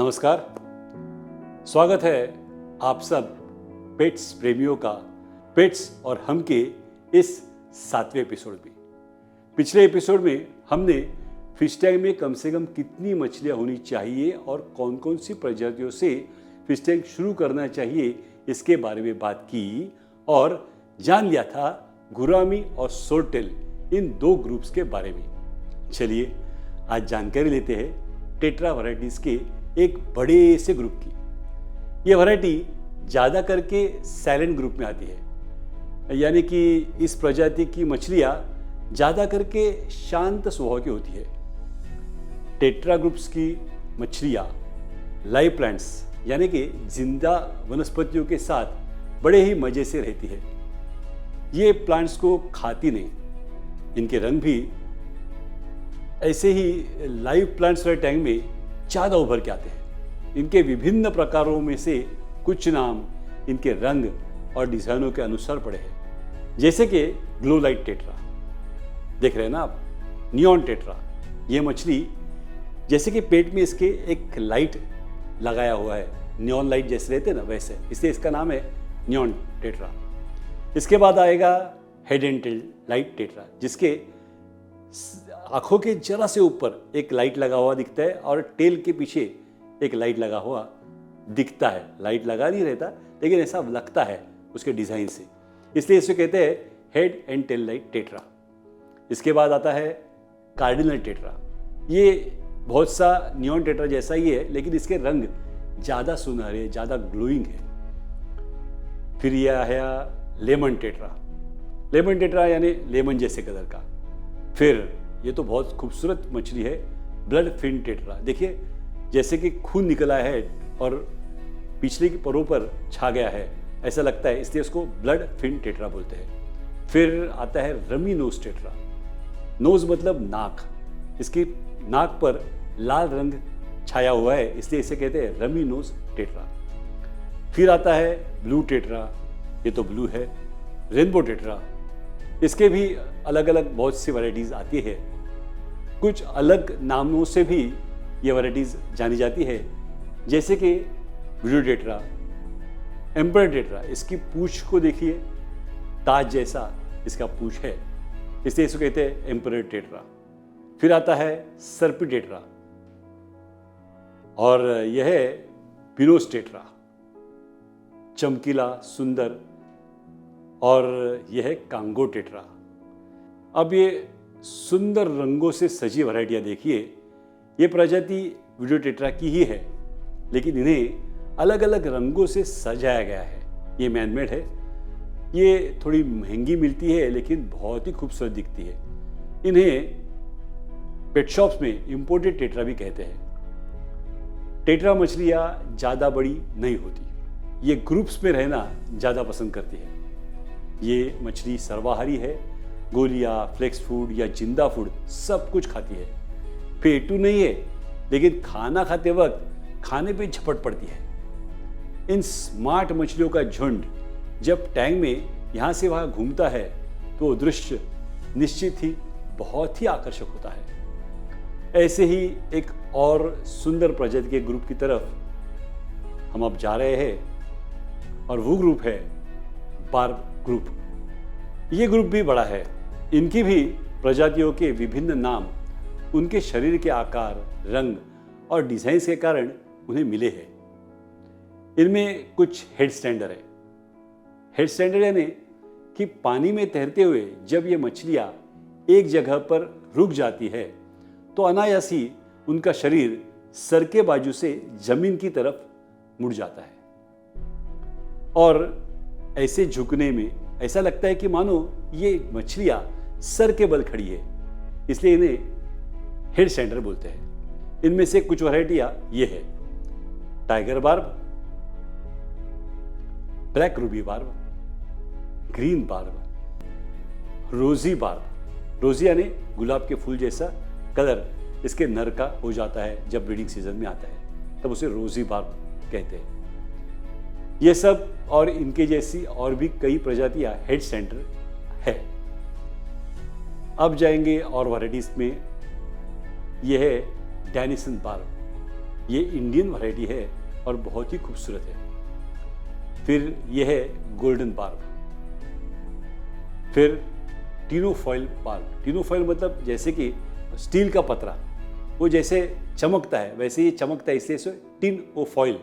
नमस्कार, स्वागत है आप सब पेट्स प्रेमियों का पेट्स और हम के इस 7वें एपिसोड में। पिछले एपिसोड में हमने फिश टैंक में कम से कम कितनी मछलियां होनी चाहिए और कौन कौन सी प्रजातियों से फिश टैंक शुरू करना चाहिए इसके बारे में बात की और जान लिया था गुरामी और सोरटेल इन दो ग्रुप्स के बारे में। चलिए आज जानकारी लेते हैं टेट्रा वैरायटीज के एक बड़े से ग्रुप की। यह वैरायटी ज़्यादा करके साइलेंट ग्रुप में आती है, यानी कि इस प्रजाति की मछलियाँ ज़्यादा करके शांत स्वभाव की होती है। टेट्रा ग्रुप्स की मछलियाँ लाइव प्लांट्स यानी कि जिंदा वनस्पतियों के साथ बड़े ही मज़े से रहती है। ये प्लांट्स को खाती नहीं, इनके रंग भी ऐसे ही लाइव प्लांट्स वाले टैंक में ज़्यादा उभर के आते हैं। इनके विभिन्न प्रकारों में से कुछ नाम इनके रंग और डिजाइनों के अनुसार पड़े हैं, जैसे कि ग्लो लाइट टेट्रा, देख रहे हैं ना आप, नियॉन टेट्रा। ये मछली जैसे कि पेट में इसके एक लाइट लगाया हुआ है, नियॉन लाइट जैसे रहते हैं ना वैसे, इसलिए इसका नाम है नियॉन टेट्रा। इसके बाद आएगा head and tail light tetra, जिसके आंखों के जरा से ऊपर एक लाइट लगा हुआ दिखता है और टेल के पीछे एक लाइट लगा हुआ दिखता है। लाइट लगा नहीं रहता लेकिन ऐसा लगता है उसके डिजाइन से, इसलिए इसे कहते हैं head and tail light tetra. इसके बाद आता है कार्डिनल टेट्रा। ये बहुत सा नियॉन टेट्रा जैसा ही है लेकिन इसके रंग ज़्यादा सुनहरे, ज़्यादा ग्लोइंग है। फिर ये आया लेमन टेट्रा। लेमन टेट्रा यानी लेमन जैसे कलर का। फिर ये तो बहुत खूबसूरत मछली है, ब्लड फिन टेट्रा। देखिए जैसे कि खून निकला है और पिछले की परों पर छा गया है ऐसा लगता है, इसलिए उसको ब्लड फिन टेट्रा बोलते हैं। फिर आता है रमी नोज टेट्रा। नोज मतलब नाक, इसकी नाक पर लाल रंग छाया हुआ है इसलिए इसे कहते हैं रमी नोज टेट्रा। फिर आता है ब्लू टेट्रा, ये तो ब्लू है। रेनबो टेट्रा, इसके भी अलग अलग बहुत सी वैरायटीज आती है। कुछ अलग नामों से भी ये वैरायटीज जानी जाती है, जैसे कि ब्लू टेट्रा, एम्पर टेट्रा। इसकी पूंछ को देखिए, ताज जैसा इसका पूंछ है इसलिए इसको कहते हैं एम्पर टेट्रा। फिर आता है सर्पी टेट्रा और यह है पिनोस टेट्रा, चमकीला, सुंदर। और यह है कांगो टेट्रा। अब ये सुंदर रंगों से सजी वैरायटियाँ देखिए, ये प्रजाति वीडियो टेट्रा की ही है लेकिन इन्हें अलग अलग रंगों से सजाया गया है। ये मैनमेड है, ये थोड़ी महंगी मिलती है लेकिन बहुत ही खूबसूरत दिखती है। इन्हें पेट शॉप्स में इंपोर्टेड टेट्रा भी कहते हैं। टेट्रा मछलियाँ ज़्यादा बड़ी नहीं होती, ये ग्रुप्स में रहना ज़्यादा पसंद करती है। ये मछली सर्वाहारी है, गोलियां, फ्लेक्स फूड या जिंदा फूड सब कुछ खाती है। पेटू नहीं है लेकिन खाना खाते वक्त खाने पे झपट पड़ती है। इन स्मार्ट मछलियों का झुंड जब टैंक में यहाँ से वहाँ घूमता है तो वो दृश्य निश्चित ही बहुत ही आकर्षक होता है। ऐसे ही एक और सुंदर प्रजाति के ग्रुप की तरफ हम अब जा रहे हैं और वो ग्रुप है बार्ब ग्रुप। ये ग्रुप भी बड़ा है, इनकी भी प्रजातियों के विभिन्न नाम उनके शरीर के आकार, रंग और डिजाइन के कारण उन्हें मिले हैं। इनमें कुछ हेड स्टैंडर है। हेड स्टैंडर यानी कि पानी में तैरते हुए जब ये मछलियाँ एक जगह पर रुक जाती है तो अनायास ही उनका शरीर सर के बाजू से जमीन की तरफ मुड़ जाता है और ऐसे झुकने में ऐसा लगता है कि मानो ये मछलियाँ सर के बल खड़ी है, इसलिए इन्हें हेड सेंटर बोलते हैं। इनमें से कुछ वैरायटियाँ ये है tiger barb, black Ruby barb, green barb, रोजी बार्ब। रोजी यानी गुलाब के फूल जैसा कलर इसके नर का हो जाता है जब ब्रीडिंग सीजन में आता है, तब उसे रोजी बार्ब कहते हैं। ये सब और इनके जैसी और भी कई प्रजातियां हेड सेंटर है। अब जाएंगे और वैराइटीज में। यह है डेनिसन बार्ब, ये इंडियन वैरायटी है और बहुत ही खूबसूरत है। फिर यह है गोल्डन बार्ब। फिर टिनोफॉइल बार्ब। टिनोफॉइल मतलब जैसे कि स्टील का पतरा, वो जैसे चमकता है वैसे ये चमकता है, इसलिए इसे टिनोफॉइल,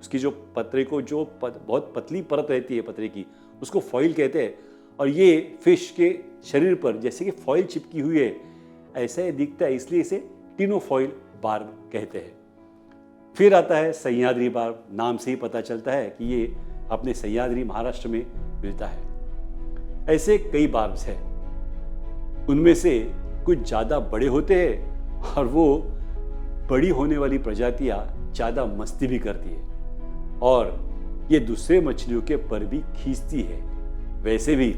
उसकी जो पतरे को जो बहुत पतली परत रहती है पतरे की, उसको फॉइल कहते हैं। और ये फिश के शरीर पर जैसे कि फॉइल चिपकी हुई है ऐसा ही दिखता है, इसलिए इसे टिनोफॉइल बार्ब कहते हैं। फिर आता है सह्याद्री बार्ब। नाम से ही पता चलता है कि ये अपने सह्याद्री महाराष्ट्र में मिलता है। ऐसे कई बार्ब्स हैं, उनमें से कुछ ज़्यादा बड़े होते हैं और वो बड़ी होने वाली प्रजातियाँ ज़्यादा मस्ती भी करती है और ये दूसरे मछलियों के पर भी खींचती है। वैसे भी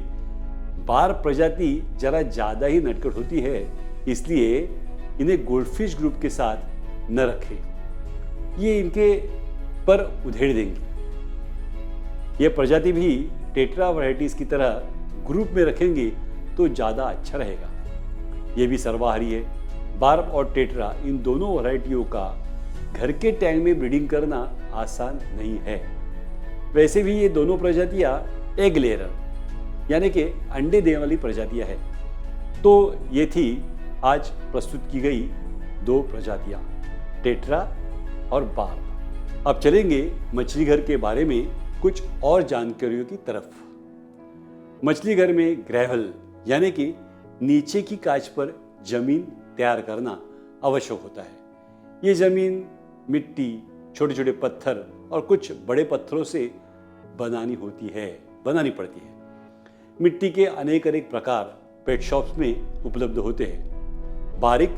बार्ब प्रजाति जरा ज़्यादा ही नटखट होती है, इसलिए इन्हें गोल्डफिश ग्रुप के साथ न रखें, ये इनके पर उधेड़ देंगी। ये प्रजाति भी टेट्रा वैराइटीज की तरह ग्रुप में रखेंगे तो ज़्यादा अच्छा रहेगा। ये भी सर्वाहारी है। बार्ब और टेट्रा इन दोनों वैराइटियों का घर के टैंक में ब्रीडिंग करना आसान नहीं है। वैसे भी ये दोनों प्रजातियाँ एग लेयर यानी कि अंडे देने वाली प्रजातियाँ हैं। तो ये थी आज प्रस्तुत की गई दो प्रजातियाँ, टेट्रा और बार्ब। अब चलेंगे मछली घर के बारे में कुछ और जानकारियों की तरफ। मछली घर में ग्रेवल यानी कि नीचे की कांच पर जमीन तैयार करना आवश्यक होता है। ये जमीन मिट्टी, छोटे छोटे पत्थर और कुछ बड़े पत्थरों से बनानी पड़ती है। मिट्टी के अनेक प्रकार पेट शॉप्स में उपलब्ध होते हैं। बारीक,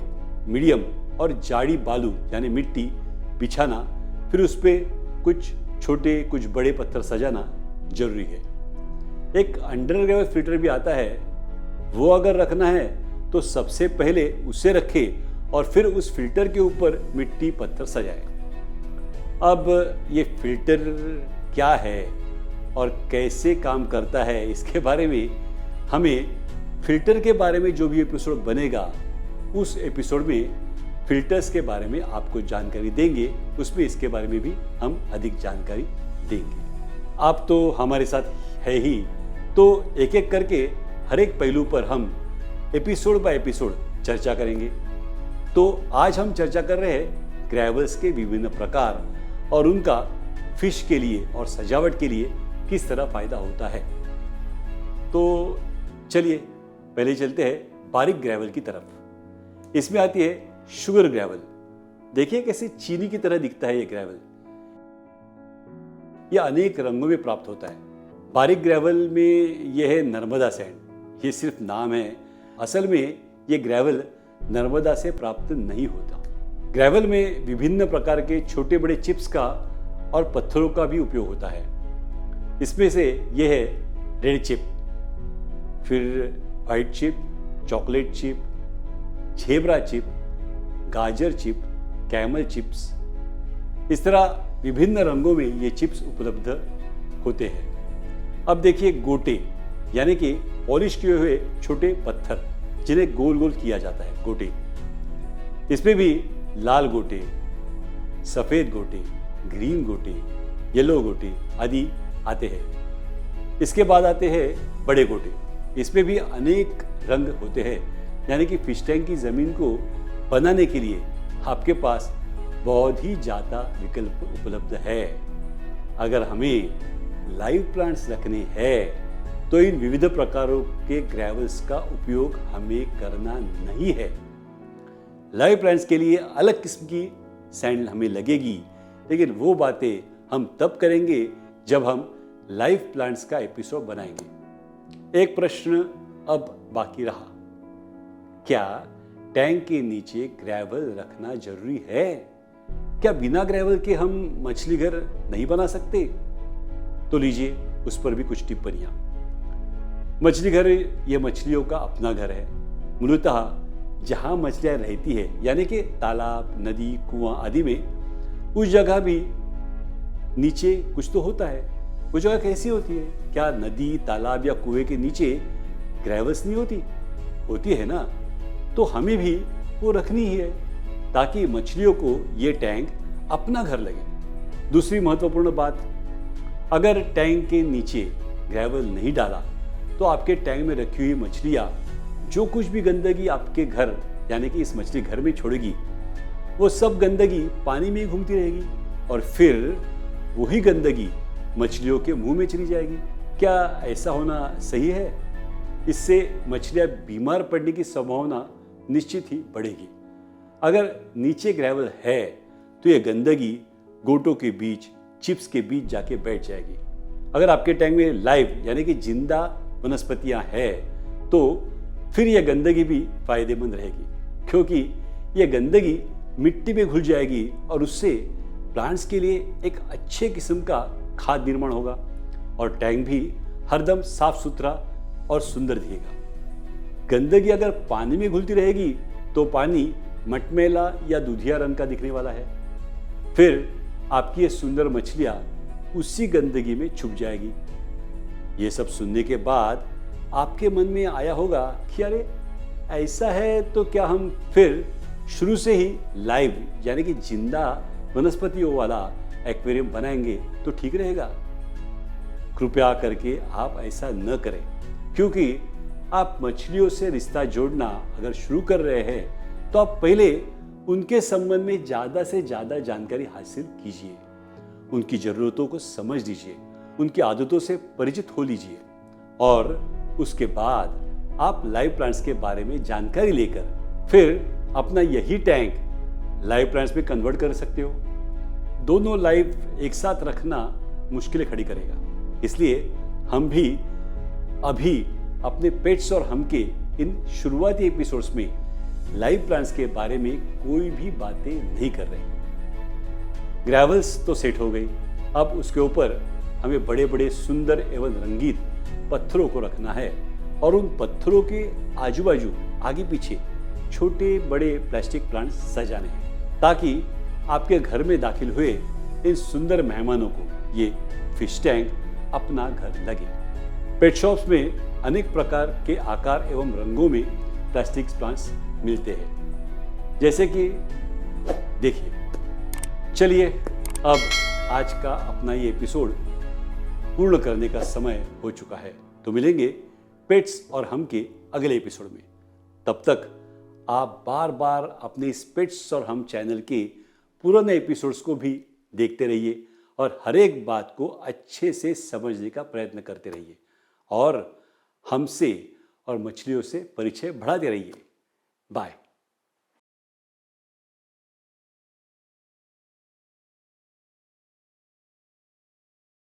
मीडियम और जाड़ी बालू यानी मिट्टी बिछाना, फिर उस पर कुछ छोटे कुछ बड़े पत्थर सजाना जरूरी है। एक अंडरग्राउंड फिल्टर भी आता है, वो अगर रखना है तो सबसे पहले उसे रखें और फिर उस फिल्टर के ऊपर मिट्टी पत्थर सजाए। अब ये फिल्टर क्या है और कैसे काम करता है, इसके बारे में हमें फिल्टर के बारे में जो भी एपिसोड बनेगा उस एपिसोड में फिल्टर्स के बारे में आपको जानकारी देंगे, उसमें इसके बारे में भी हम अधिक जानकारी देंगे। आप तो हमारे साथ है ही, तो एक एक करके हर एक पहलू पर हम एपिसोड बाय एपिसोड चर्चा करेंगे। तो आज हम चर्चा कर रहे हैं ग्रेवल्स के विभिन्न प्रकार और उनका फिश के लिए और सजावट के लिए किस तरह फायदा होता है। तो चलिए पहले चलते हैं बारीक ग्रेवल की तरफ। इसमें आती है शुगर ग्रेवल। देखिए कैसे चीनी की तरह दिखता है ये ग्रेवल। यह अनेक रंगों में प्राप्त होता है। बारीक ग्रेवल में यह है नर्मदा सैंड। ये सिर्फ नाम है, असल में ये ग्रेवल नर्मदा से प्राप्त नहीं होता। ग्रेवल में विभिन्न प्रकार के छोटे बड़े चिप्स का और पत्थरों का भी उपयोग होता है। इसमें से यह है रेड चिप, फिर white chip, chocolate chip, zebra chip, गाजर चिप, कैमल चिप्स। इस तरह विभिन्न रंगों में ये चिप्स उपलब्ध होते हैं। अब देखिए गोटे यानी कि पॉलिश किए हुए छोटे पत्थर जिन्हें गोल गोल किया जाता है, गोटे। इसमें भी लाल गोटे, सफेद गोटे, ग्रीन गोटे, येलो गोटे आदि आते हैं। इसके बाद आते हैं बड़े गोटे। इसमें भी अनेक रंग होते हैं, यानी कि फिश टैंक की जमीन को बनाने के लिए आपके पास बहुत ही ज़्यादा विकल्प उपलब्ध है। अगर हमें लाइव प्लांट्स रखने हैं तो इन विविध प्रकारों के ग्रेवल्स का उपयोग हमें करना नहीं है। लाइव प्लांट्स के लिए अलग किस्म की सैंड हमें लगेगी, लेकिन वो बातें हम तब करेंगे जब हम लाइव प्लांट्स का एपिसोड बनाएंगे। एक प्रश्न अब बाकी रहा, क्या टैंक के नीचे ग्रेवल रखना जरूरी है? क्या बिना ग्रेवल के हम मछली घर नहीं बना सकते? तो लीजिए उस पर भी कुछ टिप्पणियां। मछली घर ये मछलियों का अपना घर है। मूलतः जहां मछलियां रहती है, यानी कि तालाब, नदी, कुआं आदि में, उस जगह भी नीचे कुछ तो होता है। वो जगह कैसी होती है? क्या नदी, तालाब या कुएं के नीचे ग्रेवल्स नहीं होती? होती है ना। तो हमें भी वो रखनी ही है ताकि मछलियों को ये टैंक अपना घर लगे। दूसरी महत्वपूर्ण बात, अगर टैंक के नीचे ग्रेवल नहीं डाला तो आपके टैंक में रखी हुई मछलियां जो कुछ भी गंदगी आपके घर यानी कि इस मछली घर में छोड़ेगी, वो सब गंदगी पानी में ही घूमती रहेगी और फिर वही गंदगी मछलियों के मुंह में चली जाएगी। क्या ऐसा होना सही है? इससे मछलियां बीमार पड़ने की संभावना निश्चित ही बढ़ेगी। अगर नीचे ग्रेवल है तो ये गंदगी गोटों के बीच, चिप्स के बीच जाके बैठ जाएगी। अगर आपके टैंक में लाइव यानी कि जिंदा वनस्पतियां हैं तो फिर यह गंदगी भी फायदेमंद रहेगी, क्योंकि यह गंदगी मिट्टी में घुल जाएगी और उससे प्लांट्स के लिए एक अच्छे किस्म का खाद निर्माण होगा और टैंक भी हरदम साफ सुथरा और सुंदर दिखेगा। गंदगी अगर पानी में घुलती रहेगी तो पानी मटमैला या दूधिया रंग का दिखने वाला है। फिर आपकी ये सुंदर मछलियां उसी गंदगी में छुप जाएगी। ये सब सुनने के बाद आपके मन में आया होगा कि अरे ऐसा है तो क्या हम फिर शुरू से ही लाइव यानी कि जिंदा वनस्पतियों वाला एक्वेरियम बनाएंगे तो ठीक रहेगा? कृपया करके आप ऐसा न करें, क्योंकि आप मछलियों से रिश्ता जोड़ना अगर शुरू कर रहे हैं तो आप पहले उनके संबंध में ज़्यादा से ज़्यादा जानकारी हासिल कीजिए, उनकी ज़रूरतों को समझ लीजिए, उनकी आदतों से परिचित हो लीजिए और उसके बाद आप लाइव प्लांट्स के बारे में जानकारी लेकर फिर अपना यही टैंक लाइव प्लांट्स में कन्वर्ट कर सकते हो। दोनों लाइव एक साथ रखना मुश्किलें खड़ी करेगा, इसलिए हम भी अभी अपने पेट्स और हम के इन शुरुआती एपिसोड्स में लाइव प्लांट्स के बारे में कोई भी बातें नहीं कर रहे। ग्रेवल्स तो सेट हो गई, अब उसके ऊपर हमें बड़े बड़े सुंदर एवं रंगीत पत्थरों को रखना है और उन पत्थरों के आजू बाजू, आगे पीछे छोटे बड़े प्लास्टिक प्लांट्स सजाने हैं ताकि आपके घर में दाखिल हुए इन सुंदर मेहमानों को ये फिश टैंक अपना घर लगे। पेट शॉप्स में अनेक प्रकार के आकार एवं रंगों में प्लास्टिक प्लांट्स मिलते हैं, जैसे कि देखिए। चलिए अब आज का अपना ये एपिसोड पूर्ण करने का समय हो चुका है, तो मिलेंगे पेट्स और हम के अगले एपिसोड में। तब तक आप बार बार अपने इस पेट्स और हम चैनल के पुराने एपिसोड्स को भी देखते रहिए और हर एक बात को अच्छे से समझने का प्रयत्न करते रहिए और हमसे और मछलियों से परिचय बढ़ाते रहिए। बाय।